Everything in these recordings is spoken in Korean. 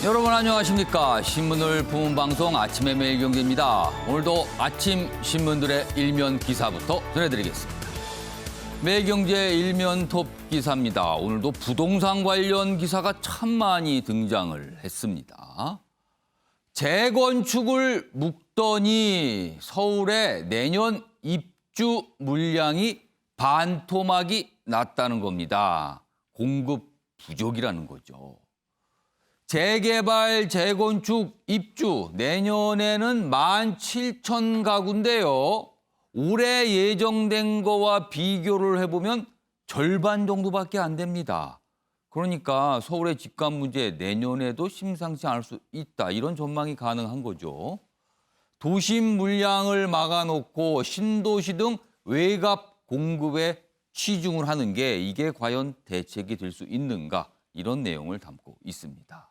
여러분 안녕하십니까. 신문을 푸는 방송 아침의 매일경제입니다. 오늘도 아침 신문들의 일면 기사부터 전해드리겠습니다. 매일경제 일면 톱 기사입니다. 오늘도 부동산 관련 기사가 참 많이 등장을 했습니다. 재건축을 묶더니 서울에 내년 입주 물량이 반토막이 났다는 겁니다. 공급 부족이라는 거죠. 재개발, 재건축, 입주 내년에는 17,000가구인데요. 올해 예정된 거와 비교를 해보면 절반 정도밖에 안 됩니다. 그러니까 서울의 집값 문제 내년에도 심상치 않을 수 있다. 이런 전망이 가능한 거죠. 도심 물량을 막아놓고 신도시 등 외곽 공급에 치중을 하는 게 이게 과연 대책이 될 수 있는가 이런 내용을 담고 있습니다.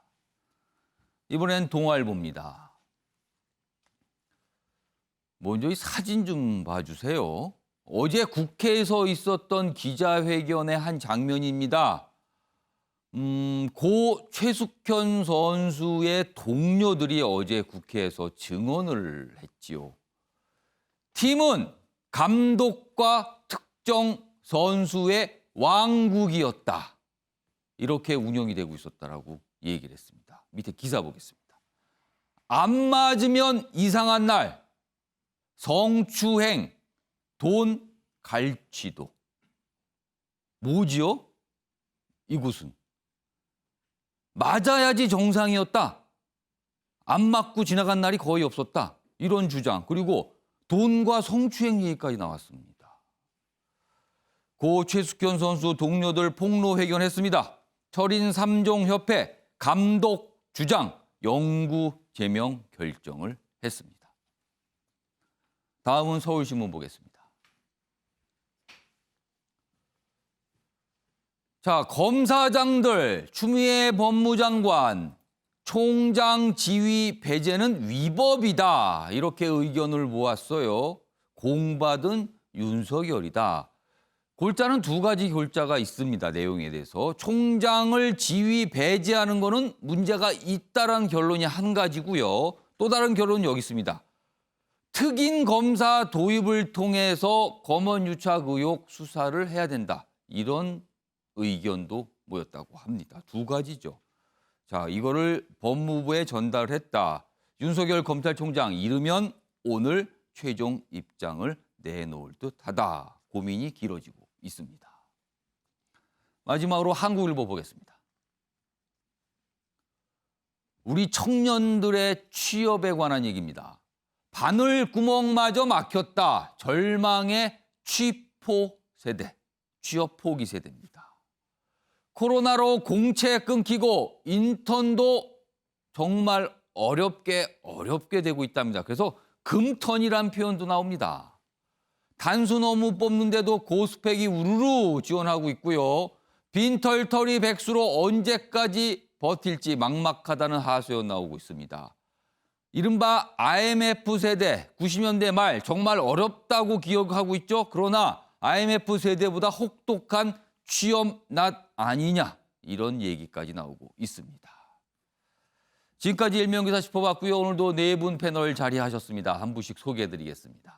이번엔 동아일보입니다. 먼저 이 사진 좀 봐주세요. 어제 국회에서 있었던 기자회견의 한 장면입니다. 고 최숙현 선수의 동료들이 어제 국회에서 증언을 했지요. 팀은 감독과 특정 선수의 왕국이었다. 이렇게 운영이 되고 있었다라고 얘기를 했습니다. 밑에 기사 보겠습니다. 안 맞으면 이상한 날, 성추행, 돈 갈취도. 뭐지요? 이곳은. 맞아야지 정상이었다. 안 맞고 지나간 날이 거의 없었다. 이런 주장. 그리고 돈과 성추행 얘기까지 나왔습니다. 고 최숙현 선수 동료들 폭로 회견했습니다. 철인 3종 협회 감독 주장 영구 제명 결정을 했습니다. 다음은 서울신문 보겠습니다. 자, 검사장들, 추미애 법무장관, 총장 지위 배제는 위법이다. 이렇게 의견을 모았어요. 공받은 윤석열이다. 골자는 두 가지 골자가 있습니다. 내용에 대해서. 총장을 지위 배제하는 거는 문제가 있다라는 결론이 한 가지고요. 또 다른 결론은 여기 있습니다. 특임 검사 도입을 통해서 검언 유착 의혹 수사를 해야 된다. 이런 의견도 모였다고 합니다. 두 가지죠. 자, 이거를 법무부에 전달했다. 윤석열 검찰총장 이르면 오늘 최종 입장을 내놓을 듯하다. 고민이 길어지고 있습니다. 마지막으로 한국일보 보겠습니다. 우리 청년들의 취업에 관한 얘기입니다. 바늘구멍마저 막혔다. 절망의 취포 세대, 취업 포기 세대입니다. 코로나로 공채 끊기고 인턴도 정말 어렵게 되고 있답니다. 그래서 금턴이란 표현도 나옵니다. 단순 업무 뽑는데도 고스펙이 우르르 지원하고 있고요. 빈털터리 백수로 언제까지 버틸지 막막하다는 하소연 나오고 있습니다. 이른바 IMF 세대, 90년대 말 정말 어렵다고 기억하고 있죠. 그러나 IMF 세대보다 혹독한 취업난 아니냐 이런 얘기까지 나오고 있습니다. 지금까지 일면기사 짚어봤고요. 오늘도 네 분 패널 자리하셨습니다. 한 분씩 소개해드리겠습니다.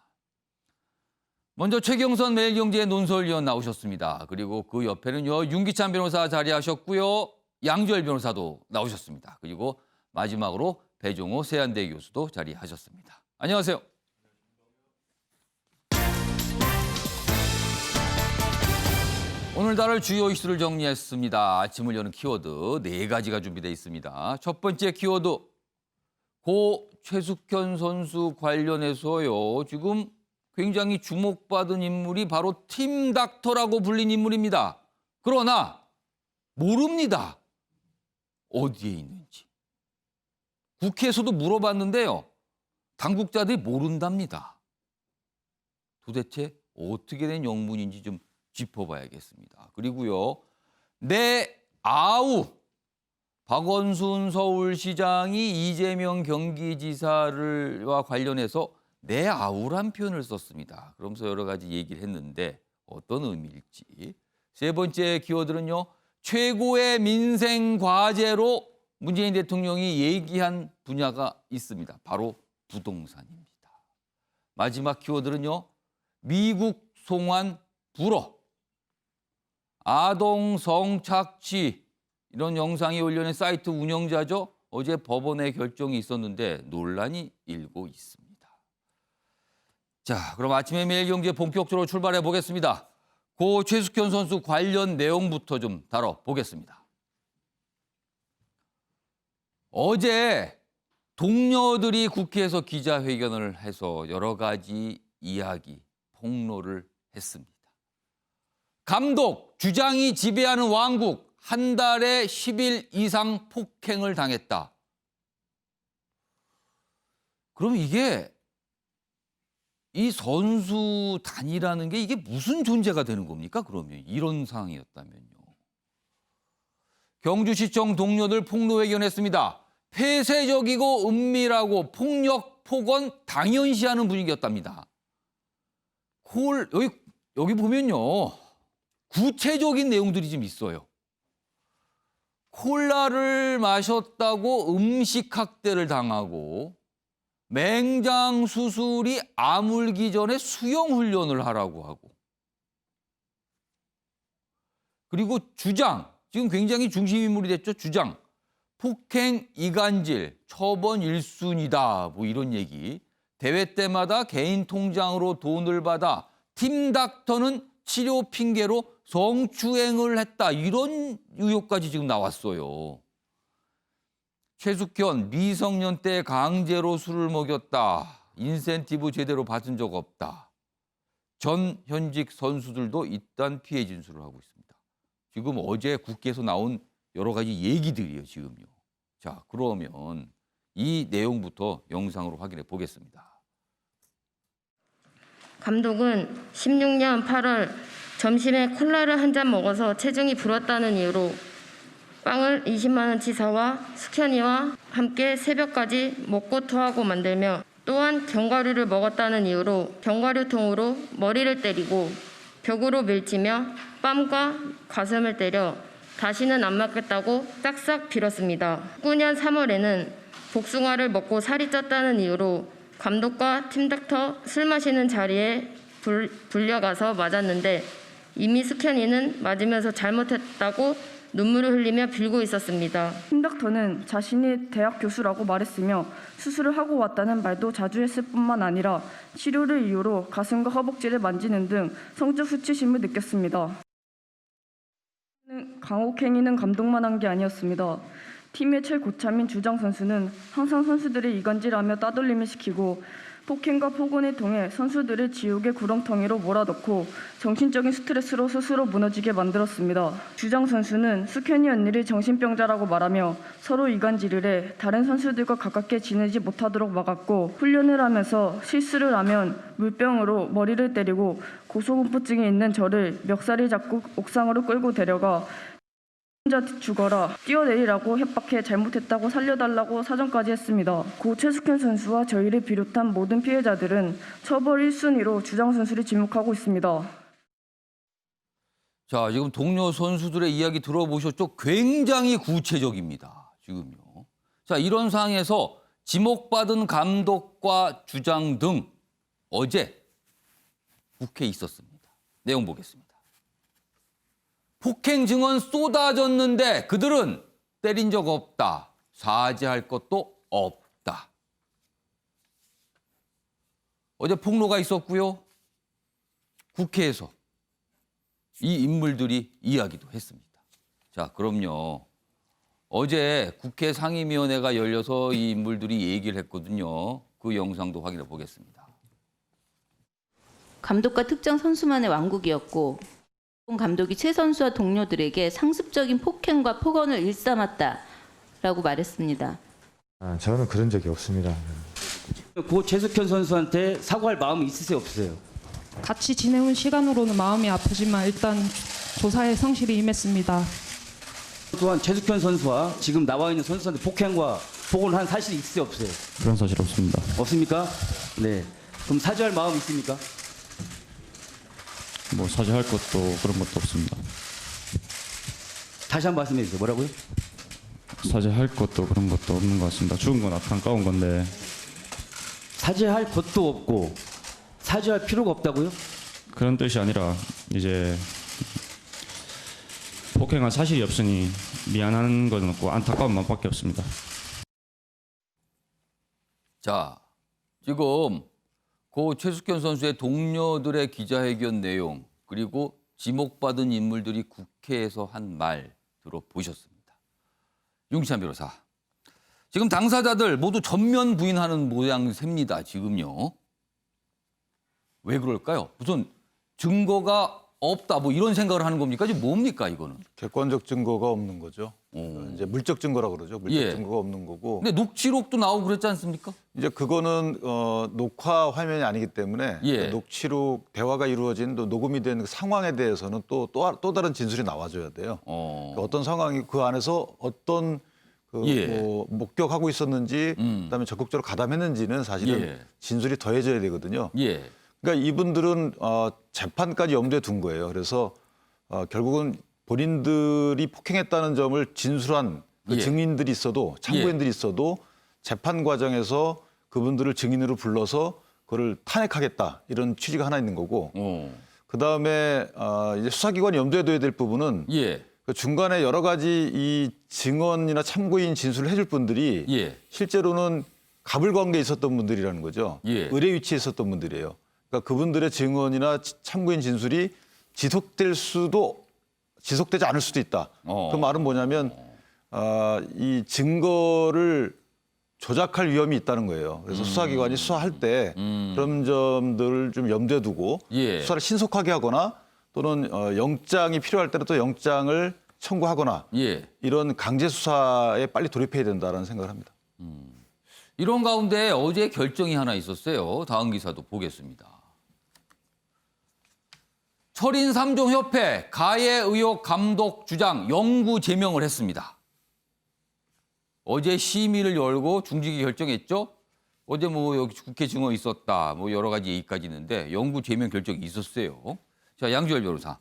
먼저 최경선 매일경제 논설위원 나오셨습니다. 그리고 그 옆에는요 윤기찬 변호사 자리하셨고요. 양주열 변호사도 나오셨습니다. 그리고 마지막으로 배종호 세안대 교수도 자리하셨습니다. 안녕하세요. 오늘 다룰 주요 이슈를 정리했습니다. 아침을 여는 키워드 네 가지가 준비되어 있습니다. 첫 번째 키워드 고 최숙현 선수 관련해서요. 지금 굉장히 주목받은 인물이 바로 팀 닥터라고 불린 인물입니다. 그러나 모릅니다. 어디에 있는지. 국회에서도 물어봤는데요. 당국자들이 모른답니다. 도대체 어떻게 된 영문인지 좀 짚어봐야겠습니다. 그리고요. 내 아우 박원순 서울시장이 이재명 경기지사와 관련해서 내 아우란 표현을 썼습니다. 그러면서 여러 가지 얘기를 했는데 어떤 의미일지. 세 번째 키워드는요. 최고의 민생 과제로 문재인 대통령이 얘기한 분야가 있습니다. 바로 부동산입니다. 마지막 키워드는요. 미국 송환 불허. 아동 성착취 이런 영상이 올려낸 사이트 운영자죠. 어제 법원의 결정이 있었는데 논란이 일고 있습니다. 자, 그럼 아침에 매일경제 본격적으로 출발해 보겠습니다. 고 최숙현 선수 관련 내용부터 좀 다뤄보겠습니다. 어제 동료들이 국회에서 기자회견을 해서 여러 가지 이야기, 폭로를 했습니다. 감독, 주장이 지배하는 왕국, 한 달에 10일 이상 폭행을 당했다. 그럼 이게 이 선수단이라는 게 이게 무슨 존재가 되는 겁니까? 그러면 이런 상황이었다면요. 경주시청 동료들 폭로회견했습니다. 폐쇄적이고 은밀하고 폭력, 폭언 당연시하는 분위기였답니다. 여기 보면요. 구체적인 내용들이 좀 있어요. 콜라를 마셨다고 음식 학대를 당하고 맹장 수술이 아물기 전에 수영 훈련을 하라고 하고 그리고 주장, 지금 굉장히 중심인물이 됐죠. 주장, 폭행, 이간질, 처번 1순위다 뭐 이런 얘기. 대회 때마다 개인 통장으로 돈을 받아 팀 닥터는 치료 핑계로 성추행을 했다. 이런 의혹까지 지금 나왔어요. 최숙현, 미성년 때 강제로 술을 먹였다. 인센티브 제대로 받은 적 없다. 전 현직 선수들도 이딴 피해 진술을 하고 있습니다. 지금 어제 국회에서 나온 여러 가지 얘기들이에요, 지금요. 자, 그러면 이 내용부터 영상으로 확인해 보겠습니다. 감독은 16년 8월 점심에 콜라를 한 잔 먹어서 체중이 불었다는 이유로 빵을 20만 원치 사와 숙현이와 함께 새벽까지 먹고 토하고 만들며 또한 견과류를 먹었다는 이유로 견과류통으로 머리를 때리고 벽으로 밀치며 뺨과 가슴을 때려 다시는 안 맞겠다고 싹싹 빌었습니다. 19년 3월에는 복숭아를 먹고 살이 쪘다는 이유로 감독과 팀닥터 술 마시는 자리에 불려가서 맞았는데 이미 숙현이는 맞으면서 잘못했다고 눈물을 흘리며 빌고 있었습니다. 팀닥터는 자신이 대학 교수라고 말했으며 수술을 하고 왔다는 말도 자주 했을 뿐만 아니라 치료를 이유로 가슴과 허벅지를 만지는 등 성적 수치심을 느꼈습니다. 강혹행위는 감독만 한 게 아니었습니다. 팀의 최고참인 주장 선수는 항상 선수들을 이간질하며 따돌림을 시키고 폭행과 폭언을 통해 선수들을 지옥의 구렁텅이로 몰아넣고 정신적인 스트레스로 스스로 무너지게 만들었습니다. 주장 선수는 숙현이 언니를 정신병자라고 말하며 서로 이간질을 해 다른 선수들과 가깝게 지내지 못하도록 막았고 훈련을 하면서 실수를 하면 물병으로 머리를 때리고 고소공포증이 있는 저를 멱살을 잡고 옥상으로 끌고 데려가 혼자 죽어라, 뛰어내리라고 협박해 잘못했다고 살려달라고 사정까지 했습니다. 고 최숙현 선수와 저희를 비롯한 모든 피해자들은 처벌 1순위로 주장 선수를 지목하고 있습니다. 자, 지금 동료 선수들의 이야기 들어보셨죠? 굉장히 구체적입니다. 지금요. 자, 이런 상황에서 지목받은 감독과 주장 등 어제 국회에 있었습니다. 내용 보겠습니다. 폭행 증언 쏟아졌는데 그들은 때린 적 없다. 사죄할 것도 없다. 어제 폭로가 있었고요. 국회에서 이 인물들이 이야기도 했습니다. 자, 그럼요. 어제 국회 상임위원회가 열려서 이 인물들이 얘기를 했거든요. 그 영상도 확인해 보겠습니다. 감독과 특정 선수만의 왕국이었고 감독이 최 선수와 동료들에게 상습적인 폭행과 폭언을 일삼았다라고 말했습니다. 저는 그런 적이 없습니다. 고 최숙현 선수한테 사과할 마음이 있으세요, 없으세요? 같이 지내온 시간으로는 마음이 아프지만 일단 조사에 성실히 임했습니다. 또한 최숙현 선수와 지금 나와 있는 선수한테 폭행과 폭언을 한 사실이 있으세요, 없으세요? 그런 사실 없습니다. 없습니까? 네. 그럼 사죄할 마음 있습니까? 뭐 사죄할 것도 그런 것도 없습니다. 다시 한 번 말씀해 주세요. 뭐라고요? 사죄할 것도 그런 것도 없는 것 같습니다. 죽은 건 안타까운 건데 사죄할 것도 없고 사죄할 필요가 없다고요? 그런 뜻이 아니라 이제 폭행한 사실이 없으니 미안한 건 없고 안타까운 마음밖에 없습니다. 자, 지금 고 최숙현 선수의 동료들의 기자회견 내용 그리고 지목받은 인물들이 국회에서 한 말 들어보셨습니다. 윤기찬 변호사. 지금 당사자들 모두 전면 부인하는 모양새입니다. 지금요. 왜 그럴까요? 무슨 증거가 없다 뭐 이런 생각을 하는 겁니까? 지금 뭡니까 이거는? 객관적 증거가 없는 거죠. 이제 물적 증거라고 그러죠. 물적 예. 증거가 없는 거고. 근데 녹취록도 나오고 그랬지 않습니까? 이제 그거는 녹화 화면이 아니기 때문에 예. 녹취록 대화가 이루어진 또 녹음이 된 상황에 대해서는 또 다른 진술이 나와줘야 돼요. 그러니까 어떤 상황이 그 안에서 어떤 예. 뭐 목격하고 있었는지 그다음에 적극적으로 가담했는지는 사실은 예. 진술이 더해져야 되거든요. 예. 그러니까 이분들은 재판까지 염두에 둔 거예요. 그래서 결국은 본인들이 폭행했다는 점을 진술한 그 예. 증인들이 있어도 참고인들이 있어도 재판 과정에서 그분들을 증인으로 불러서 그걸 탄핵하겠다 이런 취지가 하나 있는 거고 그다음에 이제 수사기관이 염두에 둬야 될 부분은 예. 그 중간에 여러 가지 이 증언이나 참고인 진술을 해줄 분들이 예. 실제로는 갑을 관계에 있었던 분들이라는 거죠. 예. 의뢰 위치에 있었던 분들이에요. 그러니까 그분들의 증언이나 참고인 진술이 지속되지 않을 수도 있다. 그 말은 뭐냐면 이 증거를 조작할 위험이 있다는 거예요. 그래서 수사기관이 수사할 때 그런 점들을 좀 염두에 두고 예. 수사를 신속하게 하거나 또는 영장이 필요할 때는 또 영장을 청구하거나 예. 이런 강제 수사에 빨리 돌입해야 된다는 생각을 합니다. 이런 가운데 어제 결정이 하나 있었어요. 다음 기사도 보겠습니다. 철인 3종 협회 가해 의혹 감독 주장 영구 제명을 했습니다. 어제 심의를 열고 중지기 결정했죠. 어제 뭐 여기 국회 증언 있었다. 뭐 여러 가지 얘기까지 있는데 영구 제명 결정이 있었어요. 자, 양지열 변호사.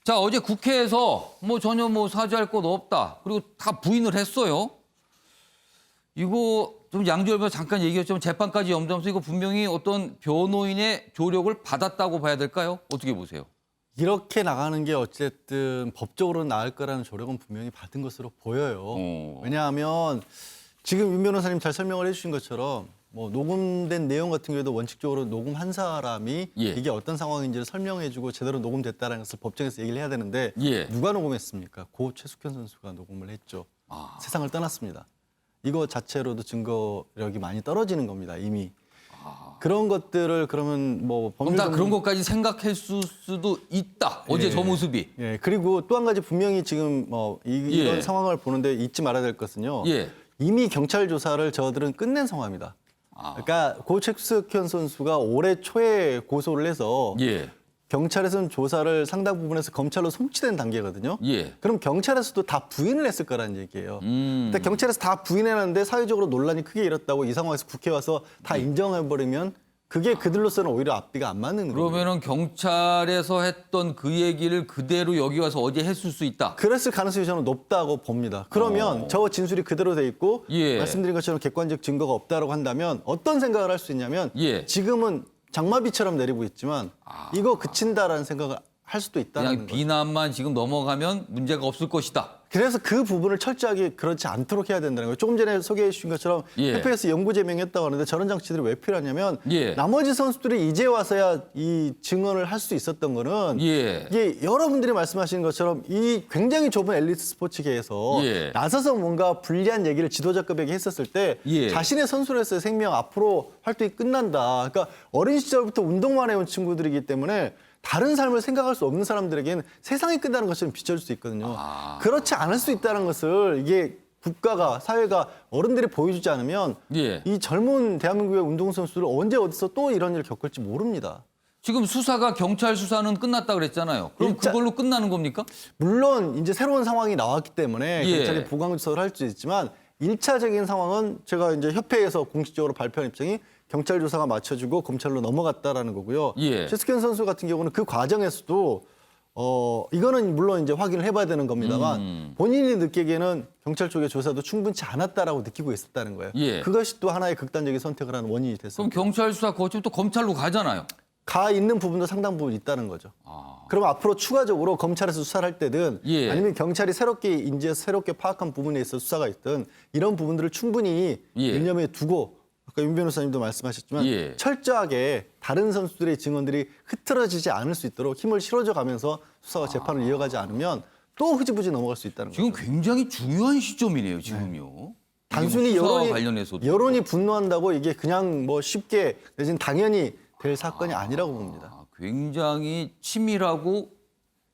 자, 어제 국회에서 뭐 전혀 뭐 사죄할 것 없다. 그리고 다 부인을 했어요. 이거 좀 양지열 변호사 잠깐 얘기했지만 재판까지 염두하면서 이거 분명히 어떤 변호인의 조력을 받았다고 봐야 될까요? 어떻게 보세요? 이렇게 나가는 게 어쨌든 법적으로 나을 거라는 조력은 분명히 받은 것으로 보여요. 왜냐하면 지금 윤 변호사님 잘 설명을 해주신 것처럼 뭐 녹음된 내용 같은 경우에도 원칙적으로 녹음한 사람이 예. 이게 어떤 상황인지를 설명해주고 제대로 녹음됐다는 것을 법정에서 얘기를 해야 되는데 예. 누가 녹음했습니까? 고 최숙현 선수가 녹음을 했죠. 세상을 떠났습니다. 이거 자체로도 증거력이 많이 떨어지는 겁니다. 이미. 그런 것들을 그러면 뭐 그럼 다 그런 것까지 생각했을 수도 있다. 어제 저 모습이. 예. 그리고 또 한 가지 분명히 지금 이런 예. 상황을 보는데 잊지 말아야 될 것은요. 예. 이미 경찰 조사를 저들은 끝낸 상황입니다. 그러니까 고 최숙현 선수가 올해 초에 고소를 해서 예. 경찰에서는 조사를 상당 부분에서 검찰로 송치된 단계거든요. 예. 그럼 경찰에서도 다 부인을 했을 거라는 얘기예요. 음. 근데 경찰에서 다 부인해놨는데 사회적으로 논란이 크게 일었다고 이 상황에서 국회 와서 다 인정해버리면 그게 그들로서는 오히려 앞뒤가 안 맞는 거예요. 그러면은 경찰에서 했던 그 얘기를 그대로 여기 와서 어제 했을 수 있다. 그랬을 가능성이 저는 높다고 봅니다. 그러면 저 진술이 그대로 돼 있고 예. 말씀드린 것처럼 객관적 증거가 없다라고 한다면 어떤 생각을 할 수 있냐면 예. 지금은 장마비처럼 내리고 있지만 이거 그친다라는 생각을 할 수도 있다는 그냥 거죠. 비난만 지금 넘어가면 문제가 없을 것이다. 그래서 그 부분을 철저하게 그렇지 않도록 해야 된다는 거예요. 조금 전에 소개해 주신 것처럼 예. 협회에서 영구 제명했다고 하는데 저런 장치들이 왜 필요하냐면 예. 나머지 선수들이 이제 와서야 이 증언을 할 수 있었던 거는 예. 이게 여러분들이 말씀하시는 것처럼 이 굉장히 좁은 엘리트 스포츠계에서 예. 나서서 뭔가 불리한 얘기를 지도자급에게 했었을 때 예. 자신의 선수로서의 생명 앞으로 활동이 끝난다. 그러니까 어린 시절부터 운동만 해온 친구들이기 때문에 다른 삶을 생각할 수 없는 사람들에게는 세상이 끝나는 것처럼 비춰질 수 있거든요. 그렇지 않을 수 있다는 것을 이게 국가가, 사회가, 어른들이 보여주지 않으면 예. 이 젊은 대한민국의 운동선수들 언제 어디서 또 이런 일을 겪을지 모릅니다. 지금 수사가 경찰 수사는 끝났다 그랬잖아요. 그럼 그걸로 끝나는 겁니까? 물론 이제 새로운 상황이 나왔기 때문에 예. 경찰이 보강 조사를 할 수 있지만 1차적인 상황은 제가 이제 협회에서 공식적으로 발표한 입장이 경찰 조사가 맞춰지고 검찰로 넘어갔다라는 거고요. 예. 최숙현 선수 같은 경우는 그 과정에서도 이거는 물론 이제 확인을 해봐야 되는 겁니다만 본인이 느끼기에는 경찰 쪽의 조사도 충분치 않았다라고 느끼고 있었다는 거예요. 예. 그것이 또 하나의 극단적인 선택을 하는 원인이 그럼 됐습니다. 경찰 수사 거치면 또 검찰로 가잖아요. 가 있는 부분도 상당 부분 있다는 거죠. 아. 그럼 앞으로 추가적으로 검찰에서 수사를 할 때든 예. 아니면 경찰이 새롭게 인지해서 새롭게 파악한 부분에 있어 수사가 있든 이런 부분들을 충분히 예. 일념에 두고 아까 윤 변호사님도 말씀하셨지만 예. 철저하게 다른 선수들의 증언들이 흐트러지지 않을 수 있도록 힘을 실어줘 가면서 수사와 재판을 이어가지 않으면 또 흐지부지 넘어갈 수 있다는 지금 거죠. 굉장히 중요한 시점이네요, 지금요. 단순히 수사와 관련해서도. 여론이 분노한다고 이게 그냥 뭐 쉽게 내지는 당연히 될 사건이 아니라고 봅니다. 굉장히 치밀하고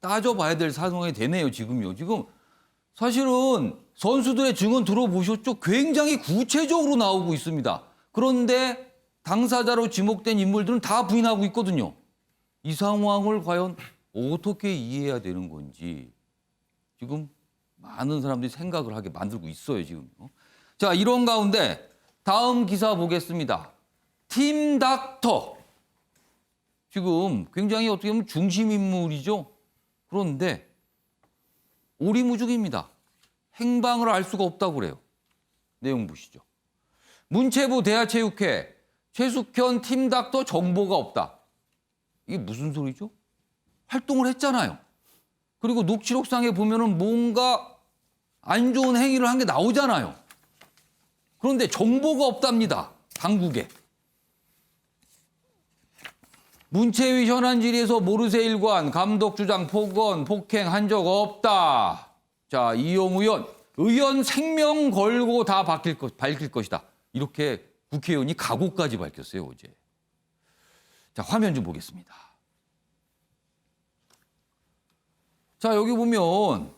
따져봐야 될 상황이 되네요, 지금요. 지금 사실은 선수들의 증언 들어보셨죠? 굉장히 구체적으로 나오고 있습니다. 그런데 당사자로 지목된 인물들은 다 부인하고 있거든요. 이 상황을 과연 어떻게 이해해야 되는 건지 지금 많은 사람들이 생각을 하게 만들고 있어요, 지금요. 자, 이런 가운데 다음 기사 보겠습니다. 팀 닥터. 지금 굉장히 어떻게 보면 중심 인물이죠. 그런데 오리무중입니다. 행방을 알 수가 없다고 그래요. 내용 보시죠. 문체부 대하체육회 최숙현 팀 닥터 정보가 없다. 이게 무슨 소리죠? 활동을 했잖아요. 그리고 녹취록상에 보면은 뭔가 안 좋은 행위를 한 게 나오잖아요. 그런데 정보가 없답니다. 당국에. 문체위 현안 질의에서 모르쇠 일관 감독 주장 폭언 폭행 한 적 없다. 자, 이용 의원 생명 걸고 다 밝힐 것이다. 이렇게 국회의원이 각오까지 밝혔어요, 어제. 자, 화면 좀 보겠습니다. 자, 여기 보면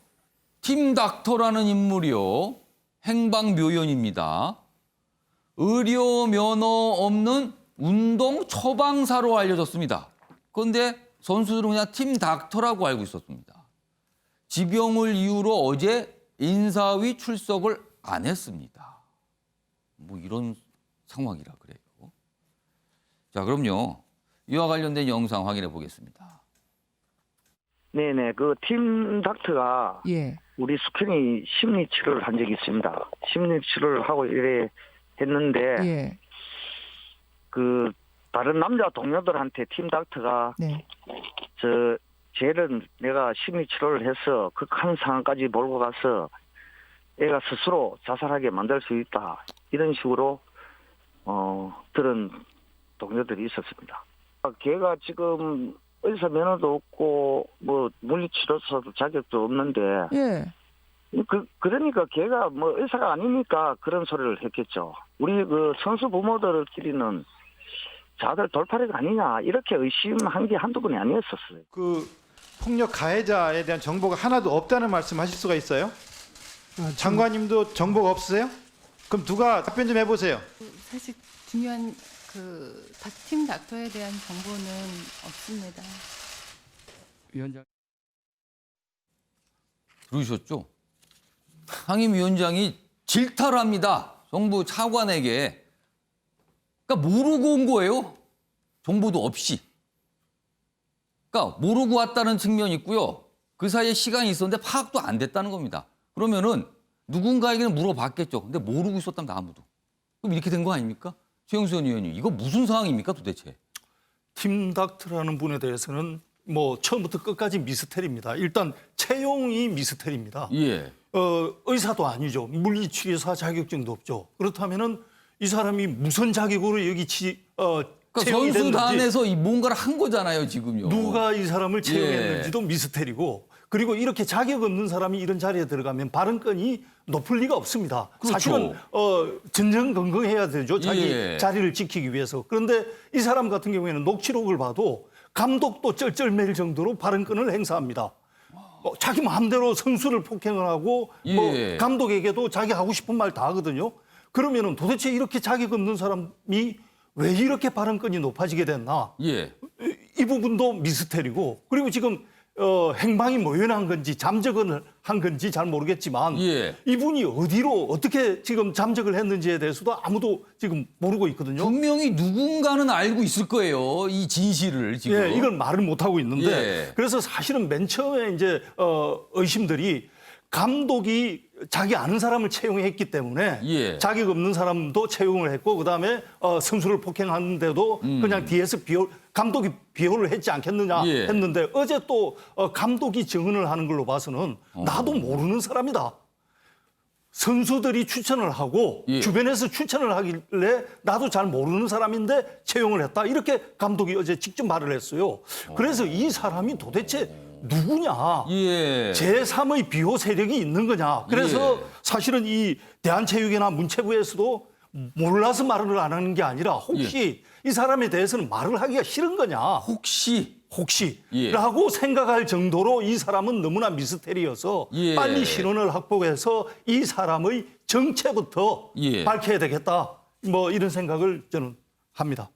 팀 닥터라는 인물이요. 행방묘연입니다. 의료 면허 없는 운동 처방사로 알려졌습니다. 그런데 선수들은 그냥 팀 닥터라고 알고 있었습니다. 지병을 이유로 어제 인사위 출석을 안 했습니다. 뭐 이런 상황이라 그래요. 자, 그럼요. 이와 관련된 영상 확인해 보겠습니다. 네네, 그 팀 닥터가 예. 우리 숙현이 심리 치료를 한 적이 있습니다. 심리 치료를 하고 이래 했는데 예. 그 다른 남자 동료들한테 팀 닥터가 네. 쟤를 내가 심리 치료를 해서 극한 상황까지 몰고 가서 애가 스스로 자살하게 만들 수 있다. 이런 식으로 들은 동료들이 있었습니다. 걔가 지금 의사 면허도 없고 뭐 물리치료사도 자격도 없는데 예. 그러니까 걔가 뭐 의사가 아니니까 그런 소리를 했겠죠. 우리 그 선수 부모들끼리는 자들 돌팔이가 아니냐 이렇게 의심한 게 한두 번이 아니었었어요. 그 폭력 가해자에 대한 정보가 하나도 없다는 말씀하실 수가 있어요? 장관님도 정보가 없으세요? 그럼 누가 답변 좀 해보세요. 사실 중요한 팀 닥터에 대한 정보는 없습니다. 위원장. 들으셨죠? 상임위원장이 질타를 합니다. 정부 차관에게. 그러니까 모르고 온 거예요. 정보도 없이. 그러니까 모르고 왔다는 측면이 있고요. 그 사이에 시간이 있었는데 파악도 안 됐다는 겁니다. 그러면은 누군가에게는 물어봤겠죠. 근데 모르고 있었답니다, 아무도. 그럼 이렇게 된 거 아닙니까? 최영선 의원님, 이거 무슨 상황입니까, 도대체? 팀 닥터라는 분에 대해서는 뭐 처음부터 끝까지 미스테리입니다. 일단 채용이 미스테리입니다. 예. 의사도 아니죠. 물리치료사 자격증도 없죠. 그렇다면은 이 사람이 무슨 자격으로 여기 그러니까 채용이 됐는지 선수단에서 이 뭔가를 한 거잖아요, 지금요. 누가 이 사람을 채용했는지도 미스테리고 그리고 이렇게 자격 없는 사람이 이런 자리에 들어가면 발언권이 높을 리가 없습니다. 그렇죠. 사실은 전전긍긍해야 되죠. 자기 예. 자리를 지키기 위해서. 그런데 이 사람 같은 경우에는 녹취록을 봐도 감독도 쩔쩔맬 정도로 발언권을 행사합니다. 자기 마음대로 선수를 폭행을 하고 예. 뭐 감독에게도 자기 하고 싶은 말 다 하거든요. 그러면은 도대체 이렇게 자격 없는 사람이 왜 이렇게 발언권이 높아지게 됐나? 예. 이 부분도 미스테리고 그리고 지금 행방이 모연한 건지 잠적을 한 건지 잘 모르겠지만 예. 이분이 어디로 어떻게 지금 잠적을 했는지에 대해서도 아무도 지금 모르고 있거든요. 분명히 누군가는 알고 있을 거예요. 이 진실을 지금. 예, 이걸 말을 못 하고 있는데 예. 그래서 사실은 맨 처음에 이제 의심들이 감독이 자기 아는 사람을 채용했기 때문에 예. 자격 없는 사람도 채용을 했고 그다음에 선수를 폭행하는데도 그냥 뒤에서 감독이 비호를 했지 않겠느냐 예. 했는데 어제 또 감독이 증언을 하는 걸로 봐서는 나도 모르는 사람이다. 선수들이 추천을 하고 예. 주변에서 추천을 하길래 나도 잘 모르는 사람인데 채용을 했다. 이렇게 감독이 어제 직접 말을 했어요. 그래서 이 사람이 도대체 누구냐. 예. 제3의 비호 세력이 있는 거냐. 그래서 예. 사실은 이 대한체육이나 문체부에서도 몰라서 말을 안 하는 게 아니라 혹시 이 사람에 대해서는 말을 하기가 싫은 거냐. 혹시 예. 라고 생각할 정도로 이 사람은 너무나 미스테리여서 예. 빨리 신원을 확보해서 이 사람의 정체부터 예. 밝혀야 되겠다. 뭐 이런 생각을 저는 합니다.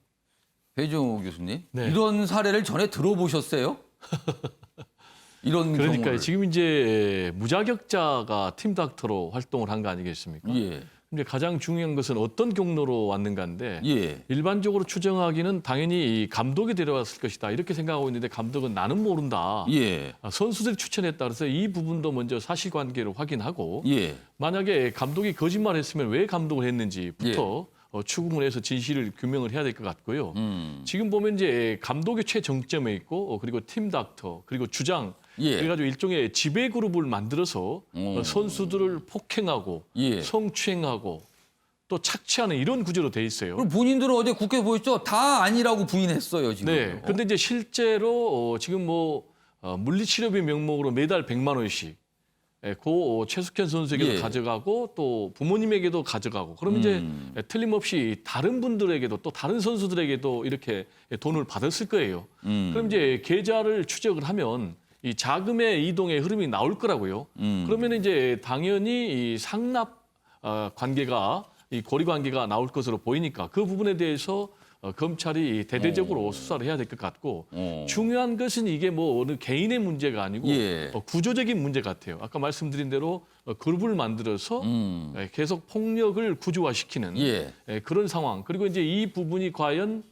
배종호 교수님, 네. 이런 사례를 전에 들어보셨어요? 이런 그러니까 경우를. 지금 이제 무자격자가 팀 닥터로 활동을 한 거 아니겠습니까? 예. 근데 가장 중요한 것은 어떤 경로로 왔는가인데 예. 일반적으로 추정하기는 당연히 이 감독이 데려왔을 것이다 이렇게 생각하고 있는데 감독은 나는 모른다. 예. 선수들이 추천했다. 그래서 이 부분도 먼저 사실관계를 확인하고 예. 만약에 감독이 거짓말했으면 왜 감독을 했는지부터 추궁을 해서 진실을 규명을 해야 될 것 같고요. 지금 보면 이제 감독의 최정점에 있고 그리고 팀 닥터 그리고 주장 예. 그래가지고 일종의 지배 그룹을 만들어서 선수들을 폭행하고 예. 성추행하고 또 착취하는 이런 구조로 돼 있어요. 그럼 본인들은 어제 국회 보였죠? 다 아니라고 부인했어요, 지금. 네. 근데 이제 실제로 지금 뭐 물리치료비 명목으로 매달 100만 원씩 고 최숙현 선수에게도 예. 가져가고 또 부모님에게도 가져가고 그럼 이제 틀림없이 다른 분들에게도 또 다른 선수들에게도 이렇게 돈을 받았을 거예요. 그럼 이제 계좌를 추적을 하면 이 자금의 이동의 흐름이 나올 거라고요. 그러면 이제 당연히 이 상납 관계가 이 고리 관계가 나올 것으로 보이니까 그 부분에 대해서 검찰이 대대적으로 수사를 해야 될 것 같고 중요한 것은 이게 뭐 어느 개인의 문제가 아니고 예. 구조적인 문제 같아요. 아까 말씀드린 대로 그룹을 만들어서 계속 폭력을 구조화시키는 예. 그런 상황. 그리고 이제 이 부분이 과연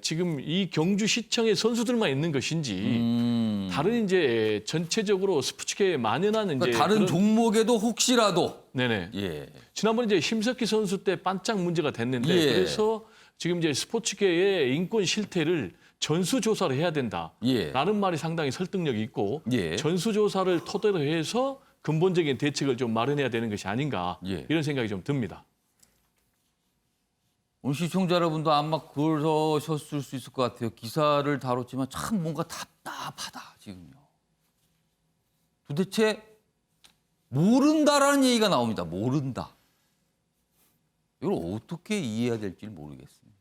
지금 이 경주시청의 선수들만 있는 것인지 다른 이제 전체적으로 스포츠계에 만연하는 그러니까 이제 다른 그런 종목에도 혹시라도. 네네. 예. 지난번 이제 심석희 선수 때 반짝 문제가 됐는데 예. 그래서 지금 이제 스포츠계의 인권 실태를 전수조사를 해야 된다. 예. 라는 말이 상당히 설득력이 있고 예. 전수조사를 토대로 해서 근본적인 대책을 좀 마련해야 되는 것이 아닌가 예. 이런 생각이 좀 듭니다. 오늘 시청자 여러분도 아마 그러셨을 수 있을 것 같아요. 기사를 다뤘지만 참 뭔가 답답하다, 지금요. 도대체 모른다라는 얘기가 나옵니다. 모른다. 이걸 어떻게 이해해야 될지 모르겠습니다.